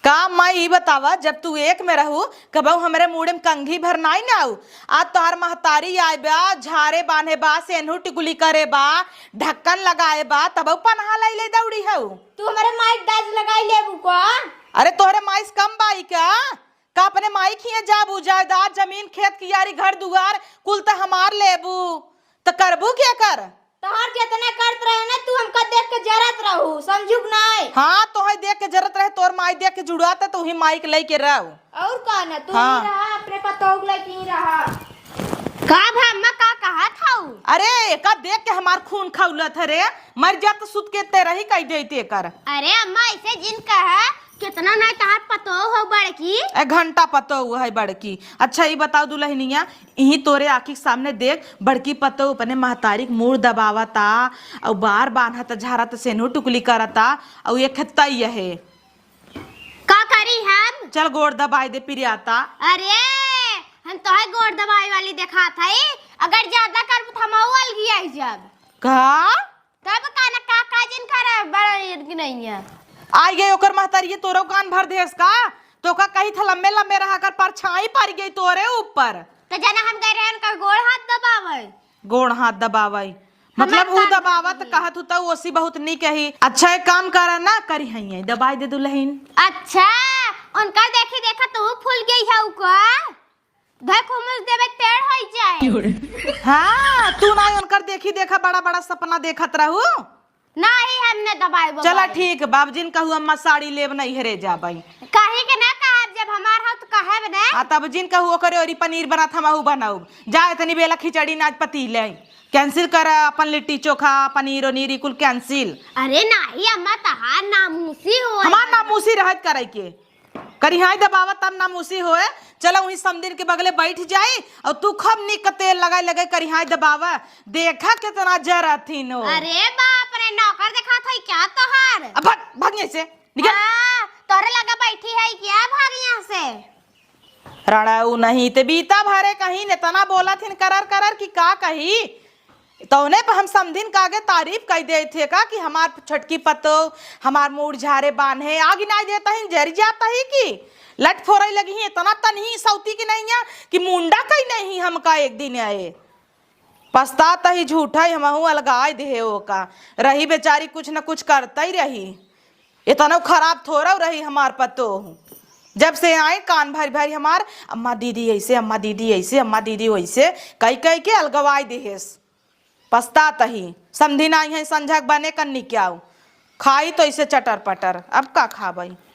का मैं ई बतावा, जब तू एक में रहू कबहू हमरे मुड़े में कंघी भर नाई ना आऊ। आज तोहर महतारी आए बा, झारे बांधे बा, सेनहू टिकुली करे बा, ढक्कन लगाए बा, तब पनहा लाई ले दौड़ी हऊ। तू हमारे माइक दाज लगाई लेबू का? अरे तोहरे माइस कम बाई का अपने माई खिए जाबू, जायदाद जमीन खेत कियारी घर दुआर कुल त हमार लेबू त करबू क्या कर। तोहर जितने करत रहे ना तू हमका देख के जरत रहू, समझू कि नहीं? हाँ तोहे देख के जरूरत रहे, तोर माई देख के जुड़ाता तो ही माई के लेके रहू। और का ना तू हाँ। ही रहा अपने पतोग लेके ही रहा। का भाम्मा का कहा था? अरे का देख के हमार खून खौलत है रे, मर जा तो सुत के तेरा ही कह देते कर। अरे अम्मा ऐसे जिन कहा कितना ना तहार पतो हो बड़की। एक घंटा पतो हुआ है बड़की। अच्छा ये बताओ दुल्हनिया, यही तोरे आँखी के सामने देख बड़की पतो अपने महतारी मुंह दबावता और बार बांधत झारत सेनू टुकली करता और ये खत्ता है। का करी हम? चल गोड़ दबाई दे पिरियाता। अरे हम तो है गोड़ दबाई वाली देखा था, अगर ज्यादा कर तो हम अलगी आई जब का तब का जिन करे बड़ा नहीं है। आई गई ओकर महतारी तोरो कान भर देस का, तो का कही था लम्बे लम्बे रहा कर परछाई पड़ गई तोरे ऊपर। तो जना हम गए रहे उनका गोड़ हाथ दबावे। गोड़ हाथ दबावई मतलब वो दबावत कहत होता ओसी बहुत नहीं कही। अच्छा एक काम करा ना करी है दबाई दे दुल्हन। अच्छा उनका देखी देखा तू फूल गई है उका देखो मुझ देवे पेड़ हो जाए। हाँ तू ना उनकर देखी देखा बड़ा बड़ा सपना देखत रहू। नहीं हमने दबाई चला ठीक बाबूजिन कहू अम्मा साड़ी लेब नहीं हरे जाबई। कहे के ना कहा जब हमार हो तो कहे ना। हाँ तब जिन कहू ओकरे ओरी पनीर बना थमाऊ बनाऊ जा इतनी बेला खिचड़ी नाच पति ले कैंसिल कर अपन लिट्टी चोखा पनीर ओनीर कुल कैंसिल। अरे नहीं अम्मा तहार नामूसी हो। हमार नामूसी रहत करे के करी हाई दबावा तब नामूसी होए। चलो वही समदिन के बगले बैठ जाए और तू खब निक तेल लगाए लगे करी हाई दबावा देखा कितना जरा थी नो। अरे बाप रे नौकर देखा था क्या तोहार? अब भाग से निकल। तोरे लगा बैठी है क्या भाग यहाँ से? रड़ाऊ नहीं ते बीता भरे कहीं ने तना बोला थी करर की का कही तौने पे हम समधिन का आगे तारीफ कह दे थे का कि हमार छटकी पतो हमार मूड झारे बांधे आगे ना देता ही जरी जाता ही कि लट फोरई लगी है इतना तनही सौती की नहीं है कि मुंडा कहीं नहीं हमका एक दिन आए पछताता ही झूठा ही हमहू अलगाए दे ओ का रही बेचारी कुछ न कुछ करता ही रही इतना खराब थोड़ा रही हमार पतो जब से आए कान भारी भारी हमार अम्मा दीदी ऐसे अम्मा दीदी ऐसे अम्मा दीदी वैसे कई कई के अलगवाई देहेस पछताता ही समझी नहीं है संझक बने कन्नी क्या खाई तो इसे चटर पटर अब का खा भाई।